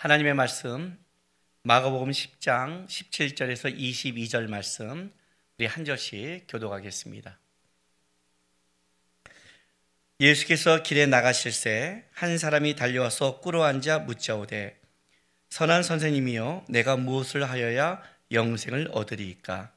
하나님의 말씀 마가복음 10장 17절에서 22절 말씀 우리 한 절씩 교독하겠습니다. 예수께서 길에 나가실새 한 사람이 달려와서 꿇어앉아 묻자오되 선한 선생님이여 내가 무엇을 하여야 영생을 얻으리이까?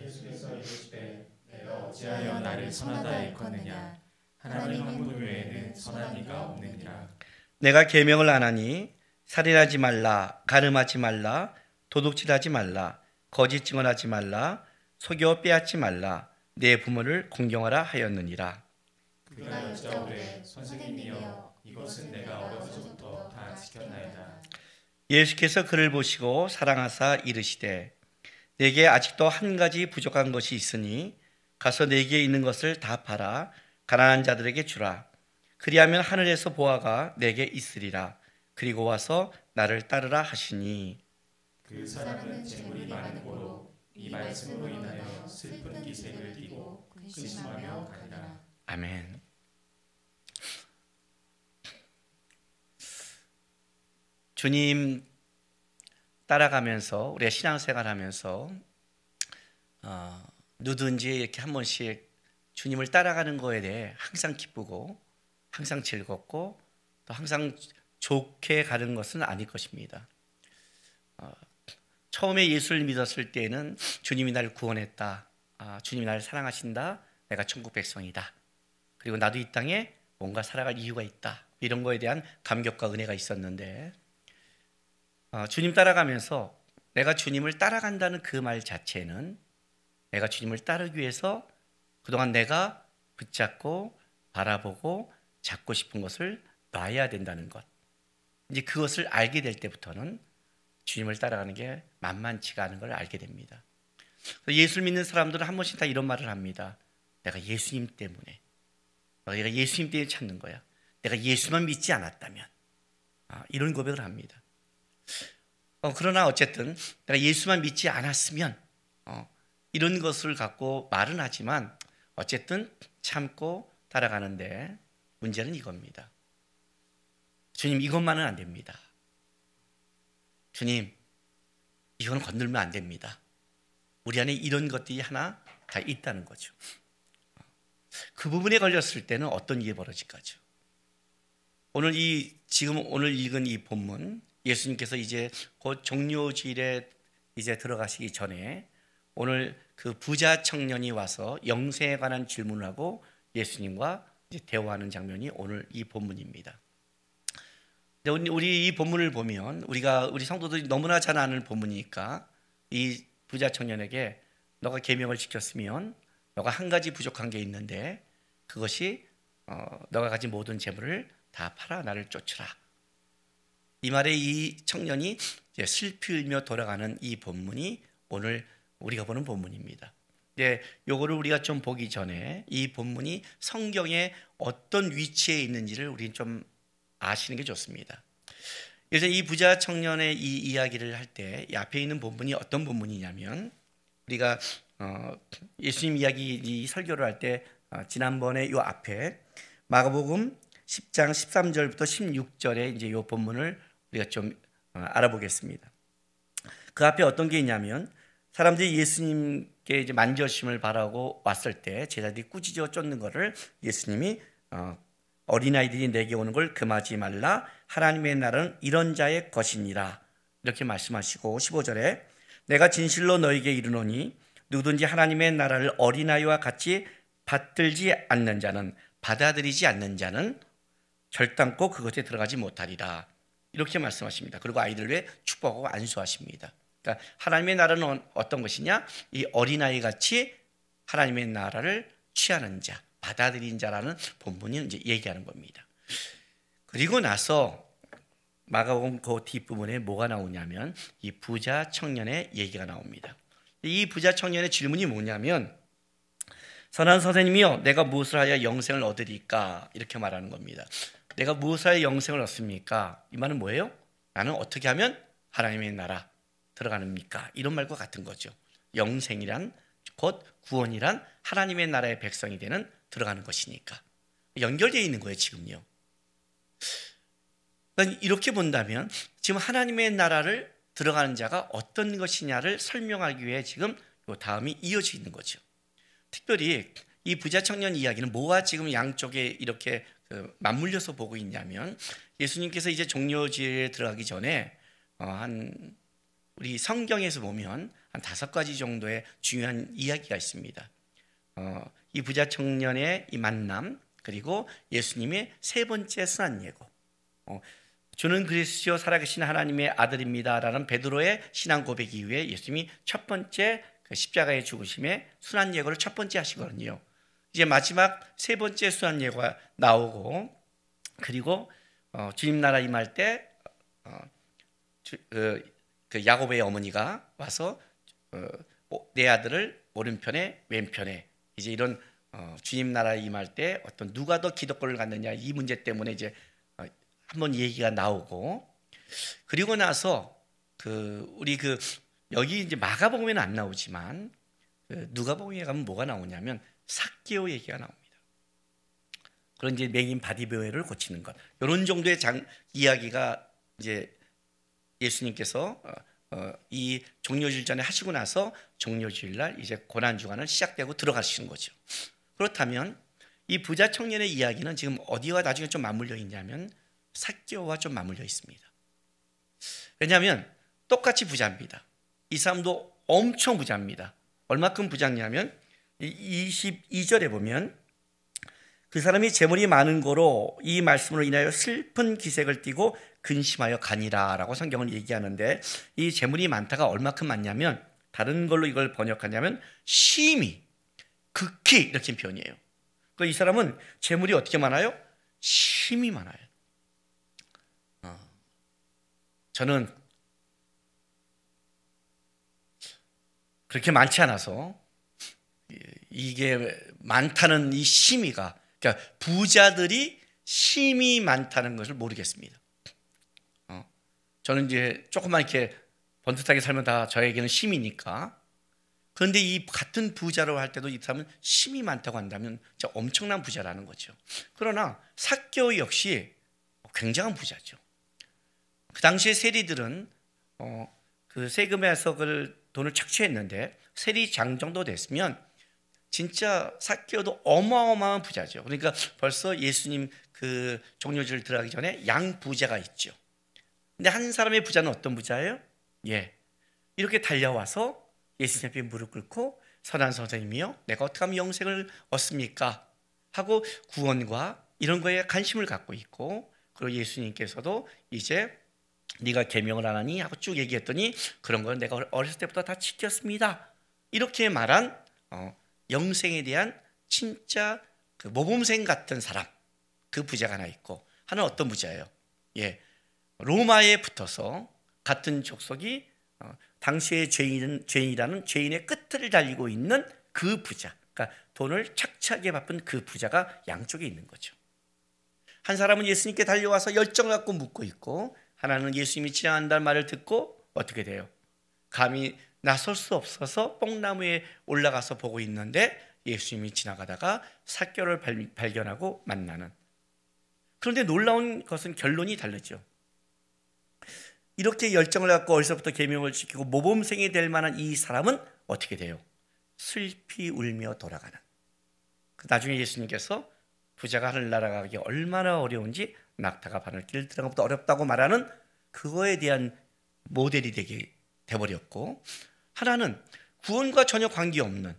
예수께서 이르시되 내가 어찌하여 나를 선하다 일컫느냐? 하나님 한 분 외에는 선한 이가 없느니라. 내가 계명을 안 하니 살인하지 말라, 간음하지 말라, 도둑질하지 말라, 거짓 증언하지 말라, 속여 빼앗지 말라, 내 부모를 공경하라 하였느니라. 그가 여짜오되 선생님이여 이것은 내가 어려서부터 다 지켰나이다. 예수께서 그를 보시고 사랑하사 이르시되 내게 아직도 한 가지 부족한 것이 있으니 가서 내게 있는 것을 다 팔아 가난한 자들에게 주라. 그리하면 하늘에서 보화가 내게 있으리라. 그리고 와서 나를 따르라 하시니 그 사람은 재물이 많은 고로 이 말씀으로 인하여 슬픈 기색을 띠고 근심하며 가니라. 아멘. 주님 따라가면서 우리가 신앙생활하면서 누든지 이렇게 한 번씩 주님을 따라가는 거에 대해 항상 기쁘고 항상 즐겁고 또 항상 좋게 가는 것은 아닐 것입니다. 처음에 예수를 믿었을 때에는 주님이 나를 구원했다, 주님이 나를 사랑하신다, 내가 천국 백성이다, 그리고 나도 이 땅에 뭔가 살아갈 이유가 있다, 이런 거에 대한 감격과 은혜가 있었는데 주님 따라가면서 내가 주님을 따라간다는 그 말 자체는 내가 주님을 따르기 위해서 그동안 내가 붙잡고 바라보고 잡고 싶은 것을 놔야 된다는 것, 이제 그것을 알게 될 때부터는 주님을 따라가는 게 만만치가 않은 걸 알게 됩니다. 예수를 믿는 사람들은 한 번씩 다 이런 말을 합니다. 내가 예수님 때문에, 내가 예수님 때문에 찾는 거야. 내가 예수만 믿지 않았다면, 이런 고백을 합니다. 그러나 어쨌든 내가 예수만 믿지 않았으면, 이런 것을 갖고 말은 하지만 어쨌든 참고 따라가는데 문제는 이겁니다. 주님, 이것만은 안 됩니다. 주님, 이건 건들면 안 됩니다. 우리 안에 이런 것들이 하나 다 있다는 거죠. 그 부분에 걸렸을 때는 어떤 일이 벌어질까죠? 지금 오늘 읽은 이 본문, 예수님께서 이제 곧 종료질에 이제 들어가시기 전에 오늘 그 부자 청년이 와서 영생에 관한 질문을 하고 예수님과 이제 대화하는 장면이 오늘 이 본문입니다. 우리 이 본문을 보면 우리 성도들이 너무나 잘 아는 본문이니까 이 부자 청년에게 너가 계명을 지켰으면 너가 한 가지 부족한 게 있는데 그것이 너가 가진 모든 재물을 다 팔아 나를 쫓으라. 이 말에 이 청년이 이제 슬피 울며 돌아가는 이 본문이 오늘 우리가 보는 본문입니다. 네, 요거를 우리가 좀 보기 전에 이 본문이 성경에 어떤 위치에 있는지를 우리는 좀 아시는 게 좋습니다. 그래서 이 부자 청년의 이 이야기를 할 때 이 앞에 있는 본문이 어떤 본문이냐면 우리가 예수님 이야기 이 설교를 할 때 지난번에 요 앞에 마가복음 10장 13절부터 16절에 이제 요 본문을 우리가 좀 알아보겠습니다. 그 앞에 어떤 게 있냐면 사람들이 예수님께 이제 만져심을 바라고 왔을 때 제자들이 꾸짖어 쫓는 거를 예수님이 어린아이들이 내게 오는 걸 금하지 말라. 하나님의 나라는 이런 자의 것이니라. 이렇게 말씀하시고 15절에 내가 진실로 너에게 이르노니 누구든지 하나님의 나라를 어린아이와 같이 받들지 않는 자는 받아들이지 않는 자는 결단코 그것에 들어가지 못하리라. 이렇게 말씀하십니다. 그리고 아이들을 위해 축복하고 안수하십니다. 그러니까 하나님의 나라는 어떤 것이냐? 이 어린아이 같이 하나님의 나라를 취하는 자, 받아들인 자라는 본문이 이제 얘기하는 겁니다. 그리고 나서 마가복음 그 뒷부분에 뭐가 나오냐면 이 부자 청년의 얘기가 나옵니다. 이 부자 청년의 질문이 뭐냐면 선한 선생님이여 내가 무엇을 하여 영생을 얻으리까? 이렇게 말하는 겁니다. 내가 무엇을 하여 영생을 얻습니까? 이 말은 뭐예요? 나는 어떻게 하면 하나님의 나라 들어가는입니까? 이런 말과 같은 거죠. 영생이란 곧 구원이란 하나님의 나라의 백성이 되는 들어가는 것이니까 연결되어 있는 거예요. 지금요. 그러니까 이렇게 본다면 지금 하나님의 나라를 들어가는 자가 어떤 것이냐를 설명하기 위해 지금 요 다음이 이어져 있는 거죠. 특별히 이 부자 청년 이야기는 뭐와 지금 양쪽에 이렇게 맞물려서 보고 있냐면, 예수님께서 이제 종료지에 들어가기 전에 우리 성경에서 보면 한 5가지 정도의 중요한 이야기가 있습니다. 이 부자 청년의 이 만남, 그리고 예수님의 3번째 순환 예고, 주는 그리스도 살아계신 하나님의 아들입니다라는 베드로의 신앙 고백 이후에 예수님이 첫 번째 그 십자가의 죽으심의 순환 예고를 첫 번째 하시거든요. 이제 마지막 3번째 순환 예고가 나오고, 그리고 주님 나라 임할 때 그 야곱의 어머니가 와서 내 아들을 오른편에 왼편에, 이제 이런 주님 나라 임할 때 어떤 누가 더 기득권을 갖느냐 이 문제 때문에 이제 한번 얘기가 나오고, 그리고 나서 우리 여기 이제 마가복음에는 안 나오지만 누가복음에 가면 뭐가 나오냐면 삭개오 얘기가 나옵니다. 그런 이제 맹인 바디메오를 고치는 것, 이런 정도의 이야기가 이제 예수님께서 이 종료주일 전에 하시고 나서 종료주일 날 이제 고난 주간을 시작되고 들어가시는 거죠. 그렇다면 이 부자 청년의 이야기는 지금 어디와 나중에 좀 맞물려 있냐면 삭개오와 좀 맞물려 있습니다. 왜냐하면 똑같이 부자입니다. 이 사람도 엄청 부자입니다. 얼마큼 부자냐면 22절에 보면 그 사람이 재물이 많은 거로 이 말씀으로 인하여 슬픈 기색을 띠고 근심하여 가니라 라고 성경은 얘기하는데, 이 재물이 많다가 얼마큼 많냐면 다른 걸로 이걸 번역하냐면 심히, 극히 이렇게 표현이에요. 그러니까 이 사람은 재물이 어떻게 많아요? 심히 많아요. 저는 그렇게 많지 않아서 이게 많다는 이 심의가, 그러니까 부자들이 심이 많다는 것을 모르겠습니다. 저는 이제 조금만 이렇게 번듯하게 살면 다 저에게는 심이니까. 그런데 이 같은 부자로 할 때도 이 사람은 심이 많다고 한다면 진짜 엄청난 부자라는 거죠. 그러나 삭개오 역시 굉장한 부자죠. 그 당시에 세리들은 그 세금에서 돈을 착취했는데 세리장 정도 됐으면 진짜 삭개오도 어마어마한 부자죠. 그러니까 벌써 예수님 그 종료주일 들어가기 전에 양 부자가 있죠. 근데 한 사람의 부자는 어떤 부자예요? 이렇게 달려와서 예수님 앞에 무릎 꿇고 선한 선생님이요, 내가 어떻게 하면 영생을 얻습니까? 하고 구원과 이런 거에 관심을 갖고 있고, 그리고 예수님께서도 이제 네가 계명을 안 하니 하고 쭉 얘기했더니 그런 건 내가 어렸을 때부터 다 지켰습니다. 이렇게 말한 영생에 대한 진짜 그 모범생 같은 사람, 그 부자가 하나 있고, 하나는 어떤 부자예요? 로마에 붙어서 같은 족속이 당시의 죄인이라는 죄인의 끝을 달리고 있는 그 부자, 그러니까 돈을 착취하게 바쁜 그 부자가 양쪽에 있는 거죠. 한 사람은 예수님께 달려와서 열정을 갖고 묻고 있고, 하나는 예수님이 지나간다는 말을 듣고 어떻게 돼요? 감히 나설 수 없어서 뽕나무에 올라가서 보고 있는데 예수님이 지나가다가 삭개오를 발견하고 만나는. 그런데 놀라운 것은 결론이 다르죠. 이렇게 열정을 갖고 어려서부터 계명을 지키고 모범생이 될 만한 이 사람은 어떻게 돼요? 슬피 울며 돌아가는. 나중에 예수님께서 부자가 하늘 날아가기 얼마나 어려운지 낙타가 바늘길 들어가는 것도 어렵다고 말하는 그거에 대한 모델이 되게 돼버렸고, 하나는 구원과 전혀 관계없는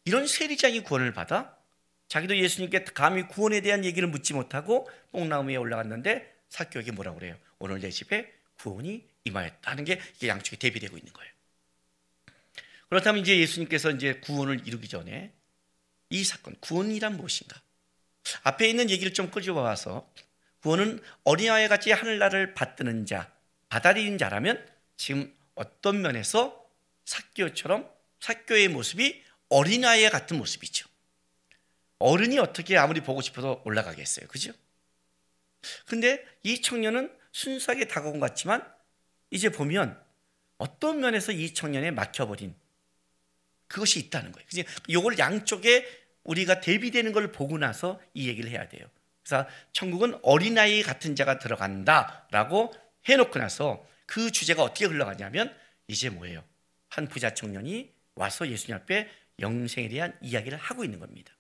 이런 세리장이 구원을 받아 자기도 예수님께 감히 구원에 대한 얘기를 묻지 못하고 뽕나무 위에 올라갔는데 삭개오에게 뭐라고 그래요? 오늘 내 집에 구원이 임하였다는 게 이게 양쪽에 대비되고 있는 거예요. 그렇다면 이제 예수님께서 이제 구원을 이루기 전에 이 사건, 구원이란 무엇인가? 앞에 있는 얘기를 좀 끄집어와서 구원은 어린아이 같이 하늘나라를 받드는 자, 받아들이는 자라면 지금 어떤 면에서 삭개오처럼 삭개오의 모습이 어린아이 같은 모습이죠. 어른이 어떻게 아무리 보고 싶어도 올라가겠어요, 그죠? 근데 이 청년은 순수하게 다가온 것 같지만 이제 보면 어떤 면에서 이 청년에 막혀버린 그것이 있다는 거예요. 이걸 양쪽에 우리가 대비되는 걸 보고 나서 이 얘기를 해야 돼요. 그래서 천국은 어린아이 같은 자가 들어간다라고 해놓고 나서 그 주제가 어떻게 흘러가냐면 이제 뭐예요? 한 부자 청년이 와서 예수님 앞에 영생에 대한 이야기를 하고 있는 겁니다.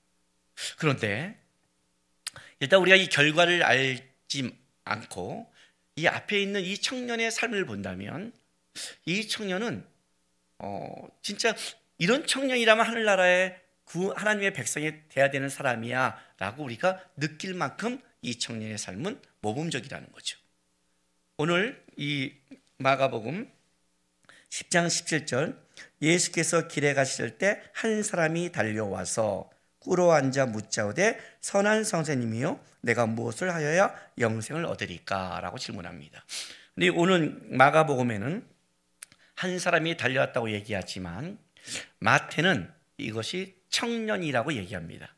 그런데 일단 우리가 이 결과를 알지 않고 이 앞에 있는 이 청년의 삶을 본다면 이 청년은 진짜 이런 청년이라면 하늘나라의 하나님의 백성이 돼야 되는 사람이야 라고 우리가 느낄 만큼 이 청년의 삶은 모범적이라는 거죠. 오늘 이 마가복음 10장 17절 예수께서 길에 가실 때 한 사람이 달려와서 꿇어 앉아 묻자오되 선한 선생님이요 내가 무엇을 하여야 영생을 얻으리까 라고 질문합니다. 근데 오늘 마가복음에는 한 사람이 달려왔다고 얘기하지만 마태는 이것이 청년이라고 얘기합니다.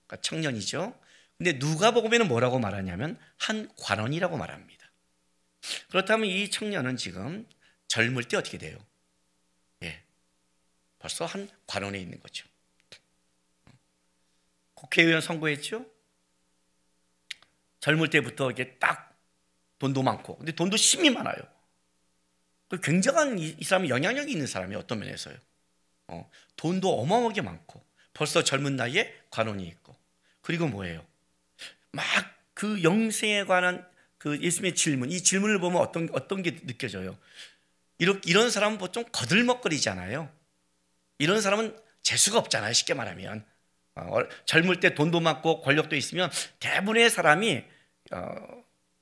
그러니까 청년이죠. 근데 누가복음에는 뭐라고 말하냐면 한 관원이라고 말합니다. 그렇다면 이 청년은 지금 젊을 때 어떻게 돼요? 벌써 한 관원에 있는 거죠. 국회의원 선거했죠. 젊을 때부터 이게 딱 돈도 많고, 근데 돈도 심이 많아요. 굉장한 이 사람이 영향력이 있는 사람이 어떤 면에서요. 돈도 어마어마하게 많고, 벌써 젊은 나이에 관원이 있고, 그리고 뭐예요? 막 그 영생에 관한 그 예수님의 질문, 이 질문을 보면 어떤 게 느껴져요? 이런 사람은 보통 거들먹거리잖아요. 이런 사람은 재수가 없잖아요. 쉽게 말하면 젊을 때 돈도 많고 권력도 있으면 대부분의 사람이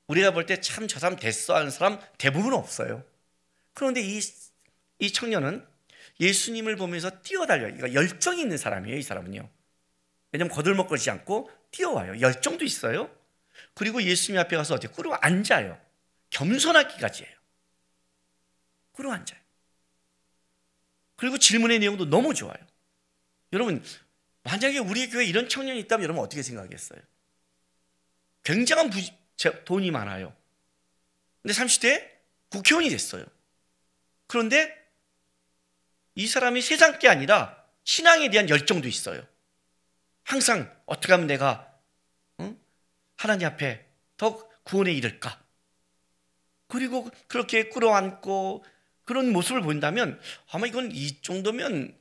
우리가 볼 때 참 저 사람 됐어 하는 사람 대부분 없어요. 그런데 이 청년은 예수님을 보면서 뛰어달려요. 그러니까 열정이 있는 사람이에요. 이 사람은요. 왜냐하면 거들먹거리지 않고 뛰어와요. 열정도 있어요. 그리고 예수님 앞에 가서 어떻게 꿇어 앉아요. 겸손하기까지예요. 꿇어 앉아요. 그리고 질문의 내용도 너무 좋아요. 여러분, 만약에 우리 교회에 이런 청년이 있다면 여러분 어떻게 생각하겠어요? 굉장한 돈이 많아요. 근데 30대에 국회의원이 됐어요. 그런데 이 사람이 세상 게 아니라 신앙에 대한 열정도 있어요. 항상 어떻게 하면 내가 하나님 앞에 더 구원에 이를까? 그리고 그렇게 끌어안고 그런 모습을 본다면 아마 이건 이 정도면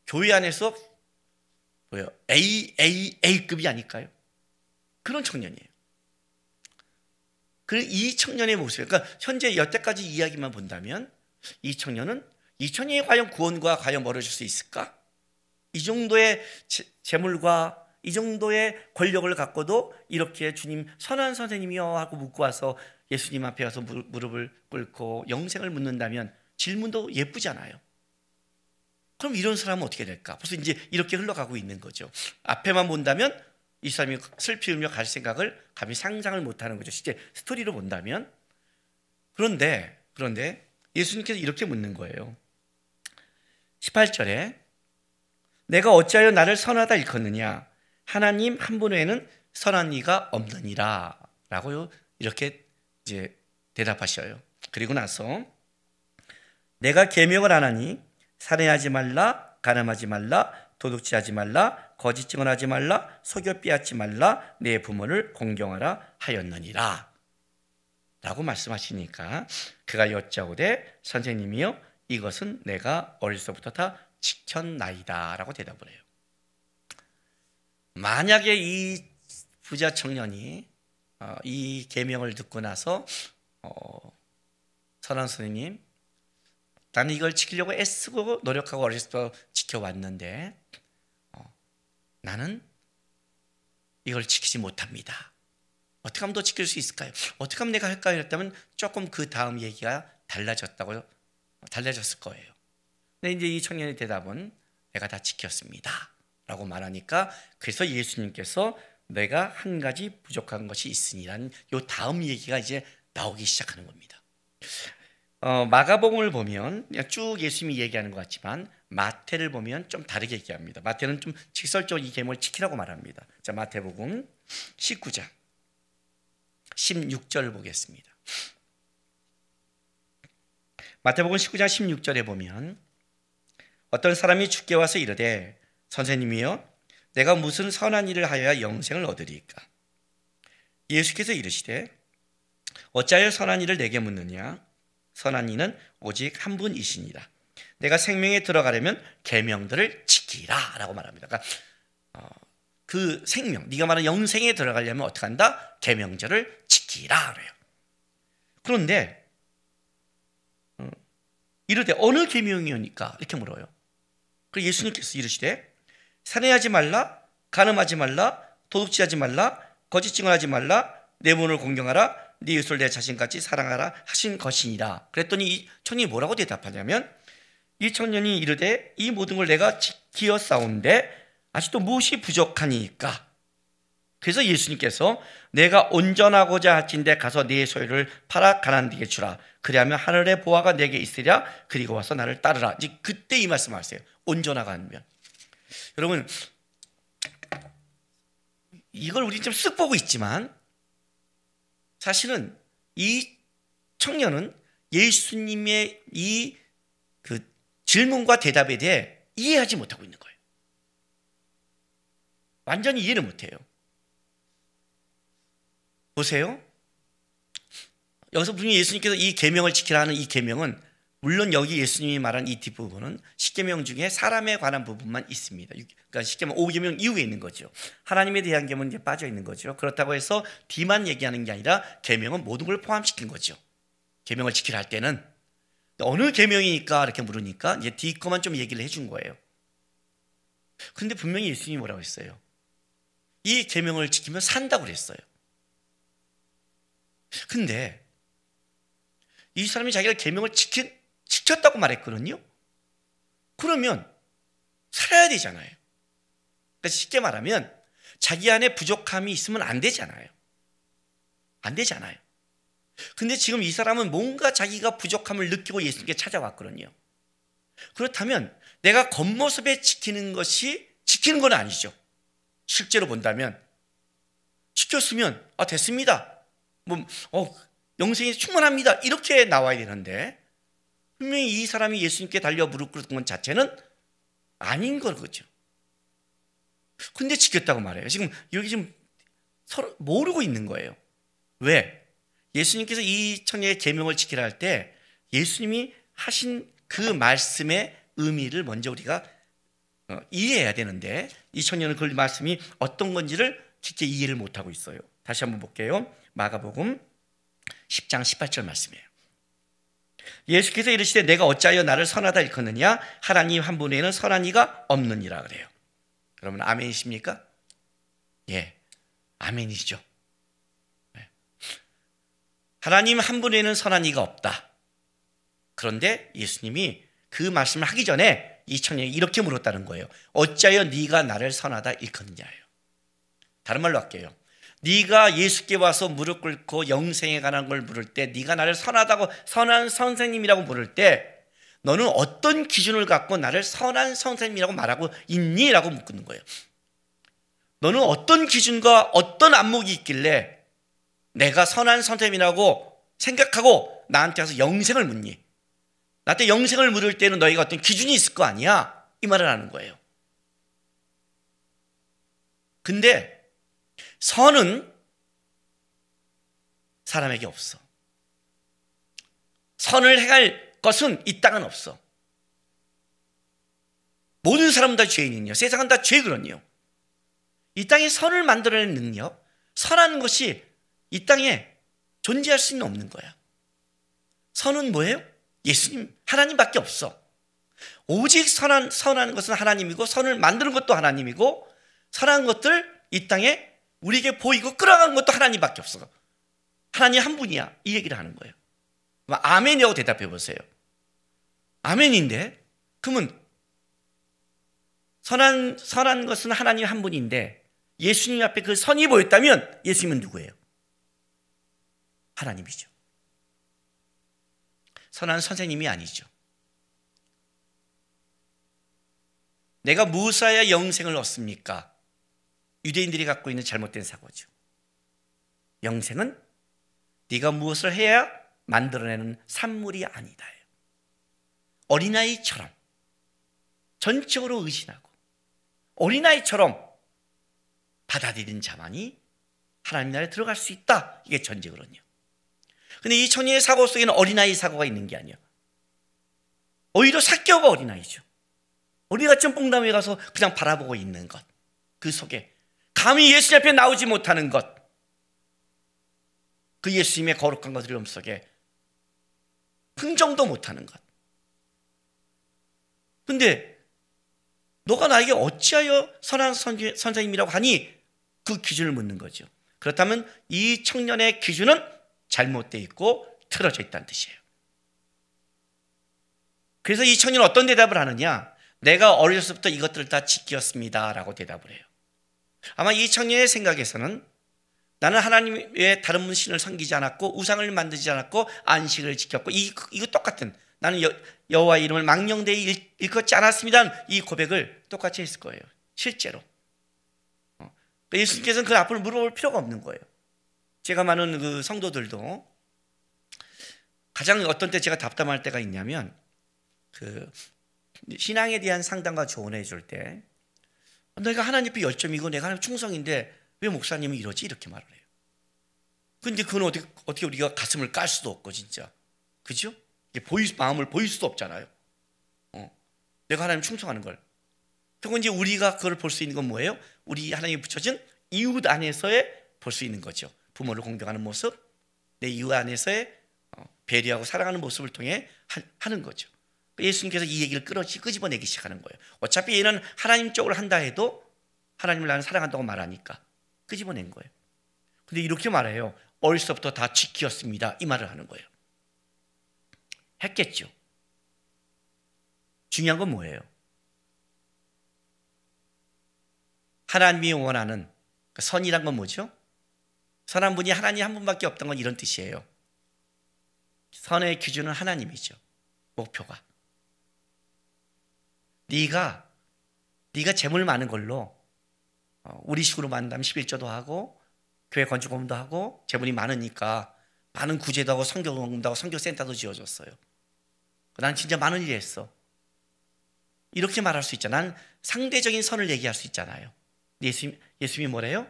교회 안에서 A급이 아닐까요? 그런 청년이에요. 이 청년의 모습, 그러니까 현재 여태까지 이야기만 본다면 이 청년이 과연 구원과 과연 멀어질 수 있을까? 이 정도의 재물과 이 정도의 권력을 갖고도 이렇게 주님 선한 선생님이여 하고 묻고 와서 예수님 앞에 와서 무릎을 꿇고 영생을 묻는다면 질문도 예쁘잖아요. 그럼 이런 사람은 어떻게 될까? 벌써 이제 이렇게 흘러가고 있는 거죠. 앞에만 본다면 이 사람이 슬피 울며 갈 생각을 감히 상상을 못하는 거죠. 실제 스토리로 본다면. 그런데 예수님께서 이렇게 묻는 거예요. 18절에 내가 어찌하여 나를 선하다 일컫느냐? 하나님 한 분 외에는 선한 이가 없느니라 라고 이렇게 이제 대답하셔요. 그리고 나서 내가 계명을 안 하니 살인하지 말라, 간음하지 말라, 도둑질하지 말라, 거짓 증언하지 말라, 속여 빼앗지 말라, 내 부모를 공경하라 하였느니라 라고 말씀하시니까 그가 여짜오되 선생님이여 이것은 내가 어려서부터 다 지켰나이다 라고 대답을 해요. 만약에 이 부자 청년이 이 계명을 듣고 나서 선한 선생님 나는 이걸 지키려고 애쓰고 노력하고 어려서부터 지켜왔는데 나는 이걸 지키지 못합니다. 어떻게 하면 더 지킬 수 있을까요? 어떻게 하면 내가 할까요? 했다면 조금 그 다음 얘기가 달라졌을 거예요. 근데 이제 이 청년의 대답은 내가 다 지켰습니다 라고 말하니까 그래서 예수님께서 내가 한 가지 부족한 것이 있으니라는 요 다음 얘기가 이제 나오기 시작하는 겁니다. 마가복음을 보면 쭉 예수님이 얘기하는 것 같지만 마태를 보면 좀 다르게 얘기합니다. 마태는 좀 직설적으로 이 계명을 지키라고 말합니다. 자, 마태복음 19장 16절 보겠습니다. 마태복음 19장 16절에 보면 어떤 사람이 주께 와서 이르되 선생님이여 내가 무슨 선한 일을 하여야 영생을 얻으리까? 예수께서 이르시되 어찌하여 선한 이를 내게 묻느냐? 선한 이는 오직 한 분이시니라. 내가 생명에 들어가려면 계명들을 지키라 라고 말합니다. 그러니까 그 생명, 네가 말하는 영생에 들어가려면 어떻게 한다? 계명절을 지키라 그래요. 그런데 이르되 어느 계명이오니까 이렇게 물어요. 그래서 예수님께서 이르시되 살인하지 말라, 간음하지 말라, 도둑질하지 말라, 거짓 증언하지 말라, 내 부모를 공경하라, 네 이웃을 내 자신같이 사랑하라 하신 것이니라. 그랬더니 이 청년이 뭐라고 대답하냐면, 이 청년이 이르되 이 모든 걸 내가 지키었사온데 아직도 무엇이 부족하니까? 그래서 예수님께서 내가 온전하고자 할진대 가서 네 소유를 팔아 가난한에게 주라. 그리하면 하늘의 보화가 내게 있으랴. 그리고 와서 나를 따르라. 이제 그때 이 말씀하세요. 온전하가 하면. 여러분, 이걸 우리 좀 쓱 보고 있지만 사실은 이 청년은 예수님의 이 그 질문과 대답에 대해 이해하지 못하고 있는 거예요. 완전히 이해를 못해요. 보세요. 여기서 분명히 예수님께서 이 계명을 지키라 하는 이 계명은, 물론 여기 예수님이 말한 이 뒷부분은 십계명 중에 사람에 관한 부분만 있습니다. 그러니까 십계명 5계명 이후에 있는 거죠. 하나님에 대한 계명은 이제 빠져 있는 거죠. 그렇다고 해서 뒤만 얘기하는 게 아니라 계명은 모든 걸 포함시킨 거죠. 계명을 지키라 할 때는 어느 계명이니까 이렇게 물으니까 이제 뒤 거만 좀 얘기를 해준 거예요. 근데 분명히 예수님이 뭐라고 했어요? 이 계명을 지키면 산다고 그랬어요. 근데 이 사람이 자기가 계명을 지켰다고 말했거든요. 그러면 살아야 되잖아요. 그러니까 쉽게 말하면 자기 안에 부족함이 있으면 안 되잖아요. 안 되잖아요. 근데 지금 이 사람은 뭔가 자기가 부족함을 느끼고 예수님께 찾아왔거든요. 그렇다면 내가 겉모습에 지키는 것이 지키는 건 아니죠. 실제로 본다면 지켰으면 됐습니다. 영생이 충분합니다. 이렇게 나와야 되는데 분명히 이 사람이 예수님께 달려 무릎 꿇은 것 자체는 아닌 거죠. 근데 지켰다고 말해요. 지금 여기 지금 서로 모르고 있는 거예요. 왜? 예수님께서 이 청년의 계명을 지키라 할 때 예수님이 하신 그 말씀의 의미를 먼저 우리가 이해해야 되는데 이 청년은 그 말씀이 어떤 건지를 깊게 이해를 못하고 있어요. 다시 한번 볼게요. 마가복음 10장 18절 말씀이에요. 예수께서 이르시되 내가 어찌하여 나를 선하다 일컫느냐? 하나님 한 분에는 선한 이가 없느니라 그래요. 여러분 아멘이십니까? 예, 아멘이죠. 하나님 한 분에는 선한 이가 없다. 그런데 예수님이 그 말씀을 하기 전에 이 청년이 이렇게 물었다는 거예요. 어찌하여 네가 나를 선하다 일컫느냐예요. 다른 말로 할게요. 네가 예수께 와서 무릎 꿇고 영생에 관한 걸 물을 때, 네가 나를 선하다고, 선한 선생님이라고 물을 때 너는 어떤 기준을 갖고 나를 선한 선생님이라고 말하고 있니? 라고 묻는 거예요. 너는 어떤 기준과 어떤 안목이 있길래 내가 선한 선생님이라고 생각하고 나한테 와서 영생을 묻니? 나한테 영생을 물을 때는 너희가 어떤 기준이 있을 거 아니야? 이 말을 하는 거예요. 근데 선은 사람에게 없어. 선을 행할 것은 이 땅은 없어. 모든 사람은 다 죄인이요. 세상은 다 죄거든요. 이 땅에 선을 만들어내는 능력, 선한 것이 이 땅에 존재할 수는 없는 거야. 선은 뭐예요? 예수님, 하나님밖에 없어. 오직 선한 것은 하나님이고 선을 만드는 것도 하나님이고 선한 것들 이 땅에 우리에게 보이고 끌어가는 것도 하나님밖에 없어. 하나님 한 분이야. 이 얘기를 하는 거예요. 아멘이라고 대답해 보세요. 아멘인데 그러면 선한 것은 하나님 한 분인데 예수님 앞에 그 선이 보였다면 예수님은 누구예요? 하나님이죠. 선한 선생님이 아니죠. 내가 무엇하여 영생을 얻습니까? 유대인들이 갖고 있는 잘못된 사고죠. 영생은 네가 무엇을 해야 만들어내는 산물이 아니다. 어린아이처럼 전적으로 의심하고 어린아이처럼 받아들이는 자만이 하나님 나라에 들어갈 수 있다. 이게 전제거든요. 근데 이 청년의 사고 속에는 어린아이 사고가 있는 게 아니에요. 오히려 사개오가 어린아이죠. 어린아이 뽕나무에 가서 그냥 바라보고 있는 것. 그 속에 감히 예수님 앞에 나오지 못하는 것. 그 예수님의 거룩한 것들이 속에 흥정도 못하는 것. 근데 너가 나에게 어찌하여 선한 선생님이라고 하니? 그 기준을 묻는 거죠. 그렇다면 이 청년의 기준은 잘못되어 있고 틀어져 있다는 뜻이에요. 그래서 이 청년은 어떤 대답을 하느냐? 내가 어렸을 때부터 이것들을 다 지켰습니다 라고 대답을 해요. 아마 이 청년의 생각에서는 나는 하나님의 다른 신을 섬기지 않았고 우상을 만들지 않았고 안식을 지켰고 이거 똑같은, 나는 여호와의 이름을 망령되이 일컫지 않았습니다, 이 고백을 똑같이 했을 거예요. 실제로 예수님께서는 그 앞을 물어볼 필요가 없는 거예요. 제가 많은 그 성도들도 가장 어떤 때 제가 답답할 때가 있냐면, 그 신앙에 대한 상담과 조언해 줄 때 내가 하나님 앞에 열정이고 내가 하나님 충성인데 왜 목사님은 이러지? 이렇게 말을 해요. 근데 그건 어떻게 우리가 가슴을 깔 수도 없고, 진짜. 그죠? 마음을 보일 수도 없잖아요. 내가 하나님 충성하는 걸. 그리고 이제 우리가 그걸 볼 수 있는 건 뭐예요? 우리 하나님이 붙여진 이웃 안에서의 볼 수 있는 거죠. 부모를 공경하는 모습, 내 이웃 안에서의 배려하고 사랑하는 모습을 통해 하는 거죠. 예수님께서 이 얘기를 끄집어내기 시작하는 거예요. 어차피 얘는 하나님 쪽으로 한다 해도 하나님을 나는 사랑한다고 말하니까 끄집어낸 거예요. 근데 이렇게 말해요. 어렸을 때부터 다 지키었습니다, 이 말을 하는 거예요. 했겠죠. 중요한 건 뭐예요? 하나님이 원하는 선이란 건 뭐죠? 선한 분이 하나님 한 분밖에 없던 건 이런 뜻이에요. 선의 기준은 하나님이죠. 목표가. 네가 재물 많은 걸로 우리 식으로 만나면 11조도 하고 교회 건축공도 하고 재물이 많으니까 많은 구제도 하고 성경공도 하고 성교센터도 지어줬어요. 난 진짜 많은 일 했어. 이렇게 말할 수 있잖아. 난 상대적인 선을 얘기할 수 있잖아요. 예수님이 뭐래요?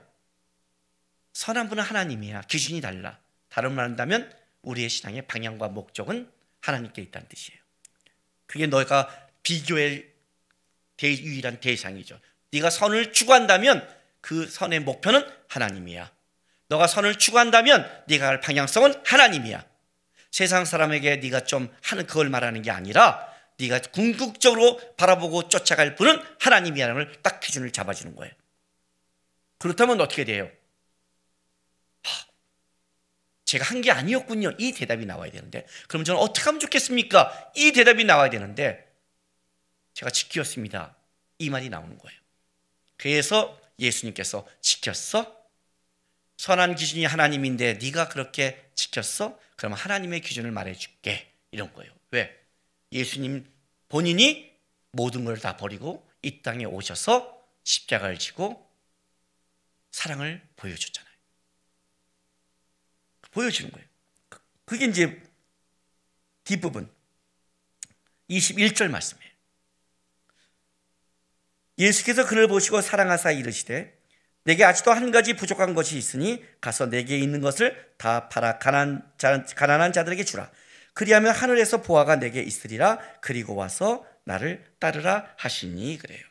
선한 분은 하나님이야. 기준이 달라. 다른 말 한다면 우리의 신앙의 방향과 목적은 하나님께 있다는 뜻이에요. 그게 너가 비교의 유일한 대상이죠. 네가 선을 추구한다면 그 선의 목표는 하나님이야. 너가 선을 추구한다면 네가 할 방향성은 하나님이야. 세상 사람에게 네가 좀 하는 그걸 말하는 게 아니라 네가 궁극적으로 바라보고 쫓아갈 분은 하나님이라는 걸 딱 기준을 잡아주는 거예요. 그렇다면 어떻게 돼요? 제가 한 게 아니었군요, 이 대답이 나와야 되는데, 그럼 저는 어떻게 하면 좋겠습니까? 이 대답이 나와야 되는데 제가 지켰습니다, 이 말이 나오는 거예요. 그래서 예수님께서 지켰어? 선한 기준이 하나님인데 네가 그렇게 지켰어? 그러면 하나님의 기준을 말해줄게, 이런 거예요. 왜? 예수님 본인이 모든 걸 다 버리고 이 땅에 오셔서 십자가를 지고 사랑을 보여줬잖아요. 보여주는 거예요. 그게 이제 뒷부분 21절 말씀이에요. 예수께서 그를 보시고 사랑하사 이르시되 내게 아직도 한 가지 부족한 것이 있으니 가서 내게 있는 것을 다 팔아 가난한 자들에게 주라. 그리하면 하늘에서 보화가 내게 있으리라. 그리고 와서 나를 따르라 하시니. 그래요.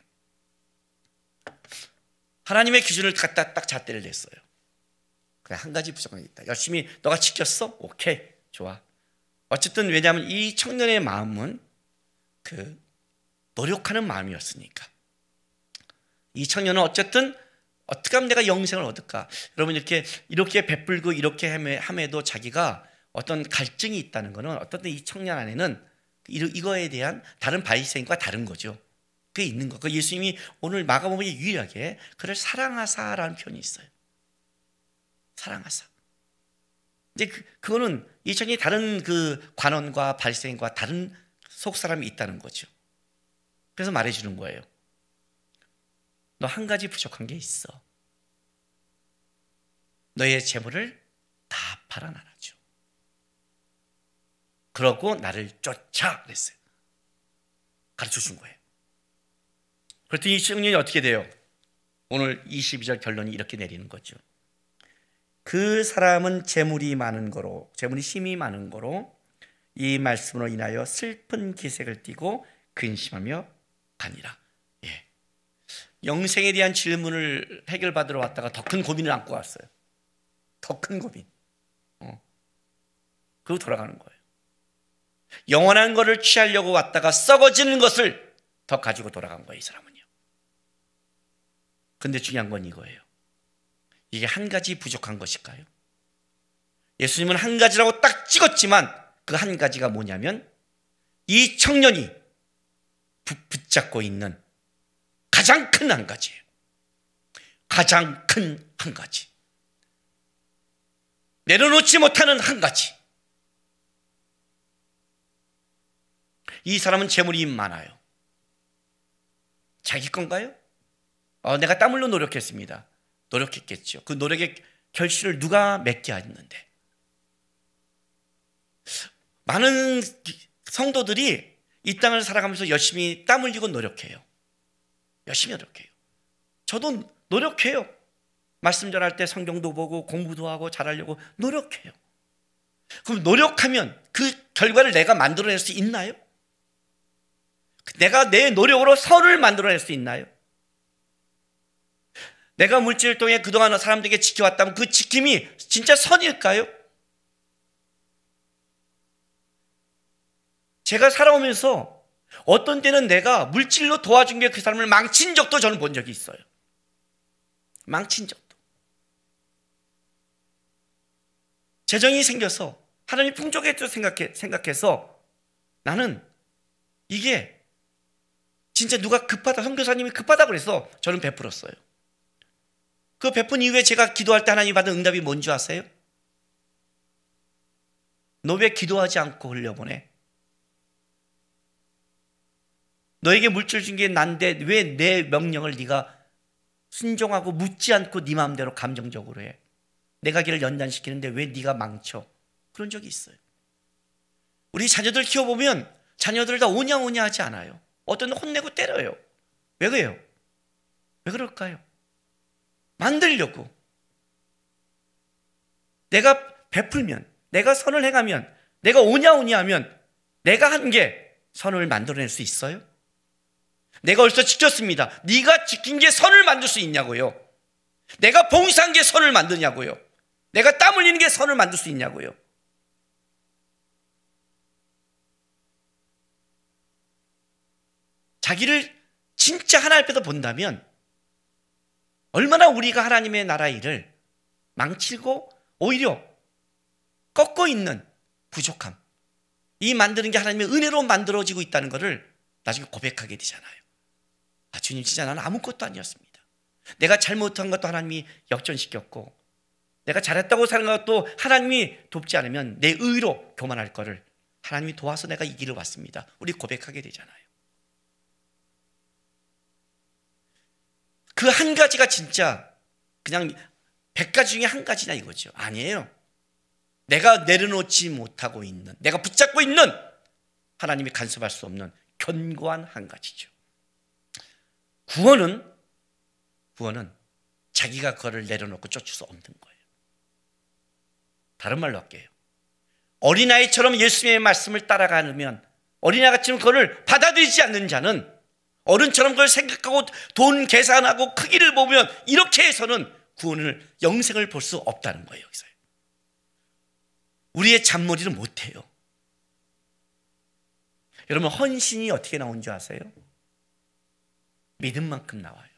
하나님의 기준을 갖다 딱 잣대를 냈어요. 그래, 한 가지 부족한 게 있다. 열심히 너가 지켰어? 오케이, 좋아. 어쨌든 왜냐하면 이 청년의 마음은 그 노력하는 마음이었으니까. 이 청년은 어쨌든 어떻게 하면 내가 영생을 얻을까? 여러분, 이렇게 베풀고 이렇게 함에도 자기가 어떤 갈증이 있다는 것은 어떤 이 청년 안에는 이거에 대한 다른 바리새인과 다른 거죠. 그게 있는 거. 그 예수님이 오늘 마가복음에 유일하게 그를 사랑하사라는 표현이 있어요. 사랑하사. 이제 그거는 이 청년이 다른 그 관원과 바리새인과 다른 속 사람이 있다는 거죠. 그래서 말해주는 거예요. 너 한 가지 부족한 게 있어. 너의 재물을 다 팔아 나눠줘. 그러고 나를 쫓아 그랬어요. 가르쳐 준 거예요. 그랬더니 이 청년이 어떻게 돼요? 오늘 22절 결론이 이렇게 내리는 거죠. 그 사람은 재물이 많은 거로, 재물이 힘이 많은 거로 이 말씀으로 인하여 슬픈 기색을 띠고 근심하며 가니라. 예. 영생에 대한 질문을 해결받으러 왔다가 더 큰 고민을 안고 왔어요. 더 큰 고민. 그리고 돌아가는 거예요. 영원한 것을 취하려고 왔다가 썩어지는 것을 더 가지고 돌아간 거예요, 이 사람은요. 근데 중요한 건 이거예요. 이게 한 가지 부족한 것일까요? 예수님은 한 가지라고 딱 찍었지만 그 한 가지가 뭐냐면 이 청년이 붙잡고 있는 가장 큰 한 가지예요. 가장 큰 한 가지. 내려놓지 못하는 한 가지. 이 사람은 재물이 많아요. 자기 건가요? 내가 땀 흘려 노력했습니다. 노력했겠죠. 그 노력의 결실을 누가 맺게 했는데. 많은 성도들이 이 땅을 살아가면서 열심히 땀 흘리고 노력해요. 열심히 노력해요. 저도 노력해요. 말씀 전할 때 성경도 보고 공부도 하고 잘하려고 노력해요. 그럼 노력하면 그 결과를 내가 만들어낼 수 있나요? 내가 내 노력으로 선을 만들어낼 수 있나요? 내가 물질을 통해 그동안 사람들에게 지켜왔다면 그 지킴이 진짜 선일까요? 제가 살아오면서 어떤 때는 내가 물질로 도와준 게 그 사람을 망친 적도 저는 본 적이 있어요. 망친 적도. 재정이 생겨서 하나님이 풍족했다고 생각해서 나는 이게 진짜 누가 급하다, 선교사님이 급하다 그래서 저는 베풀었어요. 그 베푼 이후에 제가 기도할 때 하나님이 받은 응답이 뭔지 아세요? 너 왜 기도하지 않고 흘려보내? 너에게 물질 준 게 난데 왜 내 명령을 네가 순종하고 묻지 않고 네 마음대로 감정적으로 해? 내가 길을 연단시키는데 왜 네가 망쳐? 그런 적이 있어요. 우리 자녀들 키워보면 자녀들 다 오냐오냐 하지 않아요. 어떤 혼내고 때려요. 왜 그래요? 왜 그럴까요? 만들려고. 내가 베풀면, 내가 선을 행하면, 내가 오냐오냐 하면 내가 한 게 선을 만들어낼 수 있어요? 내가 벌써 지켰습니다. 네가 지킨 게 선을 만들 수 있냐고요? 내가 봉사한 게 선을 만드냐고요? 내가 땀 흘리는 게 선을 만들 수 있냐고요? 자기를 진짜 하나 앞에서 본다면 얼마나 우리가 하나님의 나라 일을 망치고 오히려 꺾고 있는 부족함, 이 만드는 게 하나님의 은혜로 만들어지고 있다는 것을 나중에 고백하게 되잖아요. 주님, 진짜 나는 아무것도 아니었습니다. 내가 잘못한 것도 하나님이 역전시켰고 내가 잘했다고 생각한 것도 하나님이 돕지 않으면 내 의로 교만할 거를 하나님이 도와서 내가 이 길을 왔습니다. 우리 고백하게 되잖아요. 그 한 가지가 진짜 그냥 100가지 중에 한 가지냐 이거죠. 아니에요. 내가 내려놓지 못하고 있는, 내가 붙잡고 있는 하나님이 간섭할 수 없는 견고한 한 가지죠. 구원은 자기가 그거를 내려놓고 쫓을 수 없는 거예요. 다른 말로 할게요. 어린아이처럼 예수님의 말씀을 따라가면, 어린아이처럼 그거를 받아들이지 않는 자는 어른처럼 그걸 생각하고 돈 계산하고 크기를 보면 이렇게 해서는 구원을, 영생을 볼 수 없다는 거예요. 여기서 우리의 잔머리를 못해요. 여러분, 헌신이 어떻게 나온 줄 아세요? 믿음만큼 나와요.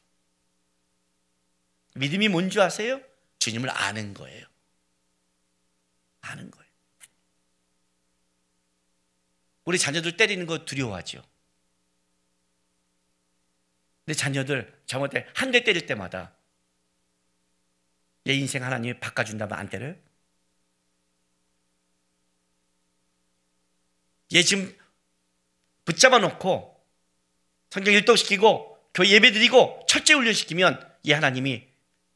믿음이 뭔지 아세요? 주님을 아는 거예요. 아는 거예요. 우리 자녀들 때리는 거 두려워하죠. 근데 자녀들 잘못해 한 대 때릴 때마다 내 인생 하나님이 바꿔준다면 안 때려요? 얘 지금 붙잡아 놓고 성경 일독시키고 교회 예배 드리고 철제 훈련시키면 얘 하나님이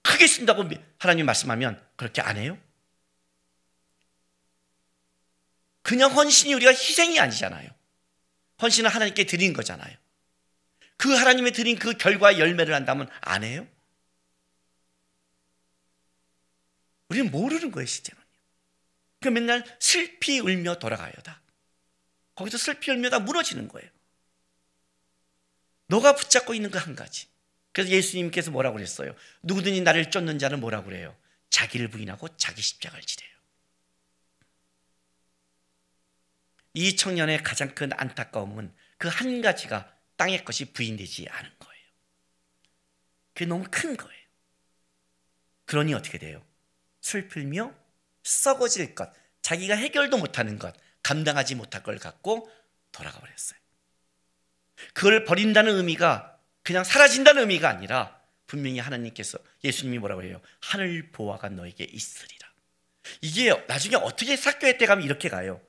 크게 쓴다고 하나님 말씀하면 그렇게 안 해요? 그냥 헌신이 우리가 희생이 아니잖아요. 헌신은 하나님께 드린 거잖아요. 그 하나님의 드린 그 결과의 열매를 한다면 안 해요? 우리는 모르는 거예요, 실제로는. 그 맨날 슬피 울며 돌아가요다. 거기서 슬피 울며다 무너지는 거예요. 너가 붙잡고 있는 그 한 가지. 그래서 예수님께서 뭐라고 그랬어요? 누구든지 나를 쫓는 자는 뭐라고 그래요? 자기를 부인하고 자기 십자가를 지래요. 이 청년의 가장 큰 안타까움은 그 한 가지가 땅의 것이 부인되지 않은 거예요. 그게 너무 큰 거예요. 그러니 어떻게 돼요? 슬플며 썩어질 것, 자기가 해결도 못하는 것, 감당하지 못할 걸 갖고 돌아가 버렸어요. 그걸 버린다는 의미가 그냥 사라진다는 의미가 아니라 분명히 하나님께서, 예수님이 뭐라고 해요? 하늘 보화가 너에게 있으리라. 이게 나중에 어떻게 삭개오 때 가면 이렇게 가요.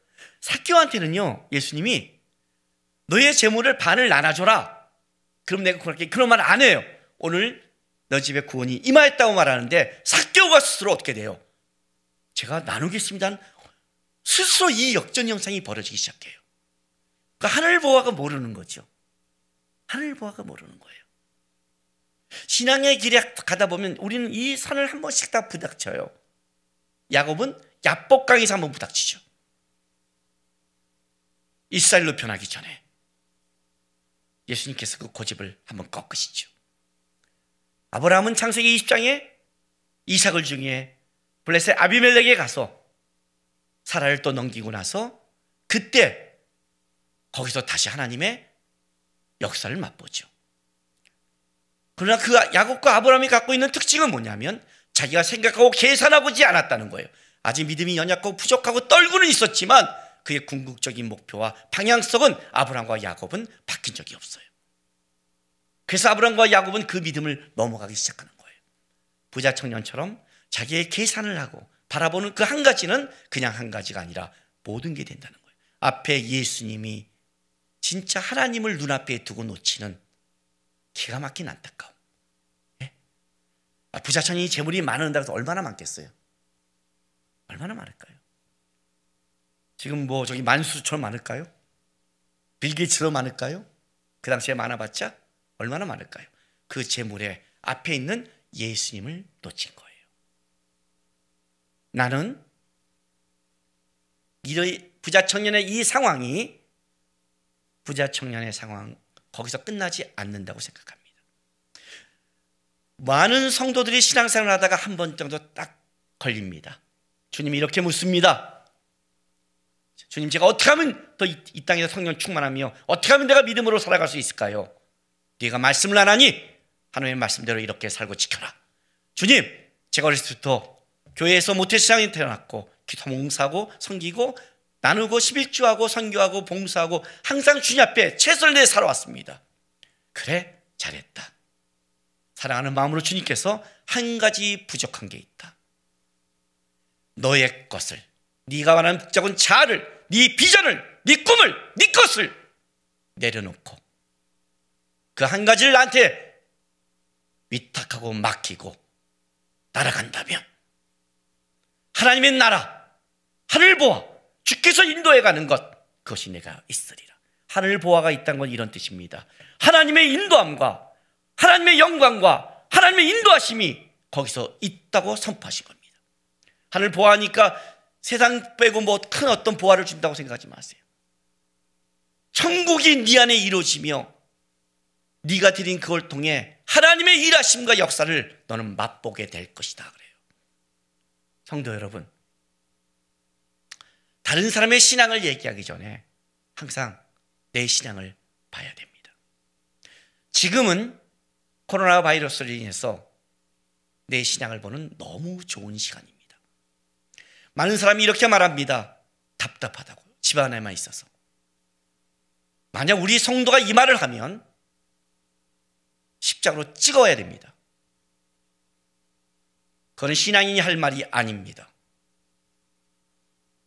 삭개오한테는요, 예수님이 너의 재물을 반을 나눠줘라. 그럼 내가 그렇게, 그런 말 안 해요. 오늘 너 집에 구원이 임하였다고 말하는데 삭개오가 스스로 어떻게 돼요? 제가 나누겠습니다. 스스로 이 역전 현상이 벌어지기 시작해요. 그러니까 하늘 보화가 모르는 거죠. 하늘 보화가 모르는 거예요. 신앙의 길에 가다 보면 우리는 이 산을 한 번씩 다 부닥쳐요. 야곱은 야복강에서 한 번 부닥치죠. 이스라엘로 변하기 전에 예수님께서 그 고집을 한번 꺾으시죠. 아브라함은 창세기 20장에 이삭을 중에 블레셋 아비멜렉에 가서 사라를 또 넘기고 나서 그때 거기서 다시 하나님의 역사를 맛보죠. 그러나 그 야곱과 아브라함이 갖고 있는 특징은 뭐냐면 자기가 생각하고 계산하고지 않았다는 거예요. 아직 믿음이 연약하고 부족하고 떨고는 있었지만 그의 궁극적인 목표와 방향성은 아브라함과 야곱은 바뀐 적이 없어요. 그래서 아브라함과 야곱은 그 믿음을 넘어가기 시작하는 거예요. 부자 청년처럼 자기의 계산을 하고 바라보는 그 한 가지는 그냥 한 가지가 아니라 모든 게 된다는 거예요. 앞에 예수님이 진짜 하나님을 눈앞에 두고 놓치는 기가 막힌 안타까움. 예? 부자 청년이 재물이 많은다고 해서 얼마나 많겠어요? 얼마나 많을까요? 지금 뭐 저기 만수처럼 많을까요? 빌 게이츠처럼 많을까요? 그 당시에 많아봤자 얼마나 많을까요? 그 재물의 앞에 있는 예수님을 놓친 거예요. 나는 이 부자 청년의 이 상황이 부자 청년의 상황 거기서 끝나지 않는다고 생각합니다. 많은 성도들이 신앙생활을 하다가 한 번 정도 딱 걸립니다. 주님이 이렇게 묻습니다. 주님, 제가 어떻게 하면 더 이 땅에서 성령 충만하며 어떻게 하면 내가 믿음으로 살아갈 수 있을까요? 네가 말씀을 안 하니 하나님의 말씀대로 이렇게 살고 지켜라. 주님, 제가 어렸을 때부터 교회에서 모태신앙에 태어났고 기도 봉사하고 섬기고 나누고 11주하고 선교하고 봉사하고 항상 주님 앞에 최선을 다해 살아왔습니다. 그래, 잘했다. 사랑하는 마음으로 주님께서 한 가지 부족한 게 있다. 너의 것을, 네가 말하는 복잡한 자아를, 네 비전을, 네 꿈을, 네 것을 내려놓고 그 한 가지를 나한테 위탁하고 맡기고 날아간다면 하나님의 나라, 하늘 보아, 주께서 인도해가는 것, 그것이 내가 있으리라. 하늘 보아가 있다는 건 이런 뜻입니다. 하나님의 인도함과 하나님의 영광과 하나님의 인도하심이 거기서 있다고 선포하신 겁니다. 하늘 보아하니까 세상 빼고 뭐 큰 어떤 보아를 준다고 생각하지 마세요. 천국이 네 안에 이루어지며 네가 드린 그걸 통해 하나님의 일하심과 역사를 너는 맛보게 될 것이다 그래요. 성도 여러분, 다른 사람의 신앙을 얘기하기 전에 항상 내 신앙을 봐야 됩니다. 지금은 코로나 바이러스로 인해서 내 신앙을 보는 너무 좋은 시간입니다. 많은 사람이 이렇게 말합니다. 답답하다고, 집 안에만 있어서. 만약 우리 성도가 이 말을 하면 십자가로 찍어야 됩니다. 그건 신앙인이 할 말이 아닙니다.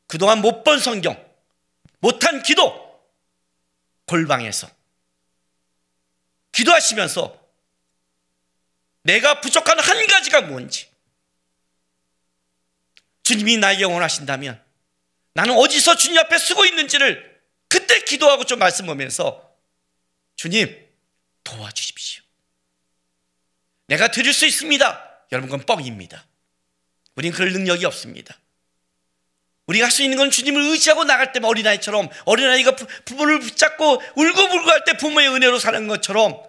그동안 못 본 성경, 못한 기도, 골방에서 기도하시면서 내가 부족한 한 가지가 뭔지, 주님이 나에게 원하신다면 나는 어디서 주님 앞에 쓰고 있는지를 그때 기도하고 좀 말씀 보면서 주님 도와주십시오. 내가 드릴 수 있습니다. 여러분, 그건 뻥입니다. 우린 그럴 능력이 없습니다. 우리가 할 수 있는 건 주님을 의지하고 나갈 때만 어린아이처럼, 어린아이가 부모를 붙잡고 울고불고 할 때 부모의 은혜로 사는 것처럼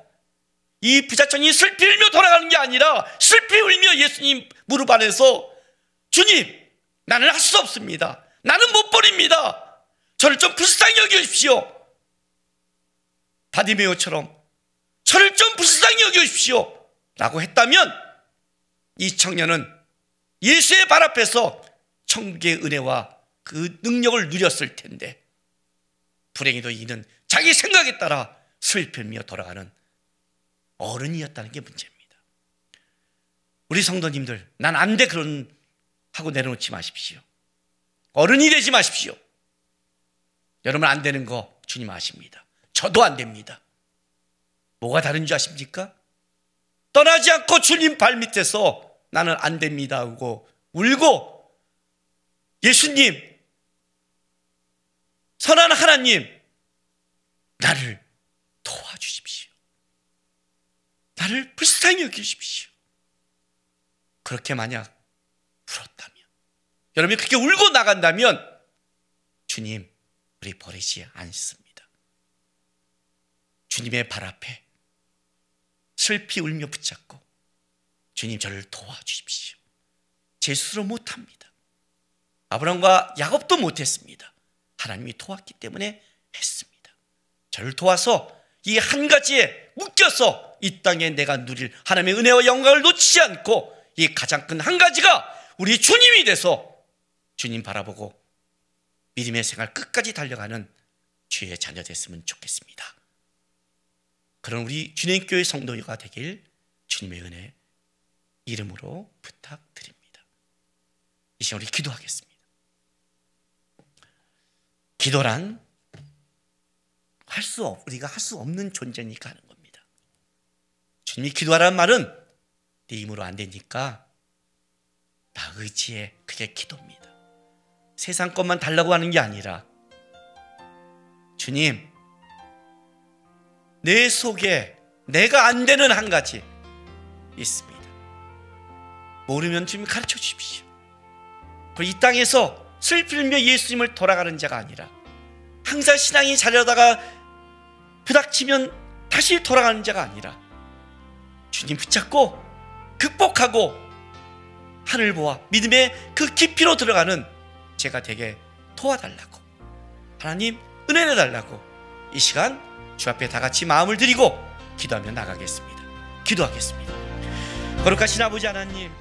이 부자청이 슬피 울며 돌아가는 게 아니라 슬피 울며 예수님 무릎 안에서 주님, 나는 할 수 없습니다. 나는 못 버립니다. 저를 좀 불쌍히 여겨주십시오. 바디메오처럼 저를 좀 불쌍히 여겨주십시오 라고 했다면 이 청년은 예수의 발 앞에서 천국의 은혜와 그 능력을 누렸을 텐데, 불행히도 이는 자기 생각에 따라 슬피며 돌아가는 어른이었다는 게 문제입니다. 우리 성도님들, 난 안 돼 그런 하고 내려놓지 마십시오. 어른이 되지 마십시오. 여러분 안 되는 거 주님 아십니다. 저도 안 됩니다. 뭐가 다른 줄 아십니까? 떠나지 않고 주님 발밑에서 나는 안 됩니다 하고 울고, 예수님, 선한 하나님, 나를 도와주십시오. 나를 불쌍히 여기십시오. 그렇게 만약 울었다면, 여러분이 그렇게 울고 나간다면 주님, 우리 버리지 않습니다. 주님의 발 앞에 슬피 울며 붙잡고, 주님 저를 도와주십시오. 제 스스로 못합니다. 아브라함과 야곱도 못했습니다. 하나님이 도왔기 때문에 했습니다. 저를 도와서 이 한 가지에 묶여서 이 땅에 내가 누릴 하나님의 은혜와 영광을 놓치지 않고 이 가장 큰 한 가지가 우리 주님이 돼서 주님 바라보고 믿음의 생활 끝까지 달려가는 주의 자녀 됐으면 좋겠습니다. 그런 우리 주님교회 성도가 되길 주님의 은혜 이름으로 부탁드립니다. 이 시간 우리 기도하겠습니다. 기도란 우리가 할 수 없는 존재니까 하는 겁니다. 주님이 기도하라는 말은 네 힘으로 안 되니까 나 의지해, 그게 기도입니다. 세상 것만 달라고 하는 게 아니라, 주님, 내 속에 내가 안 되는 한 가지 있습니다. 모르면 주님 가르쳐 주십시오. 그리고 이 땅에서 슬피며 예수님을 돌아가는 자가 아니라 항상 신앙이 자려다가 부닥치면 다시 돌아가는 자가 아니라 주님 붙잡고 극복하고 하늘 보아 믿음의 그 깊이로 들어가는 제가 되게 도와달라고, 하나님 은혜 내달라고 이 시간 주 앞에 다 같이 마음을 드리고 기도하며 나가겠습니다. 기도하겠습니다. 거룩하신 아버지 하나님,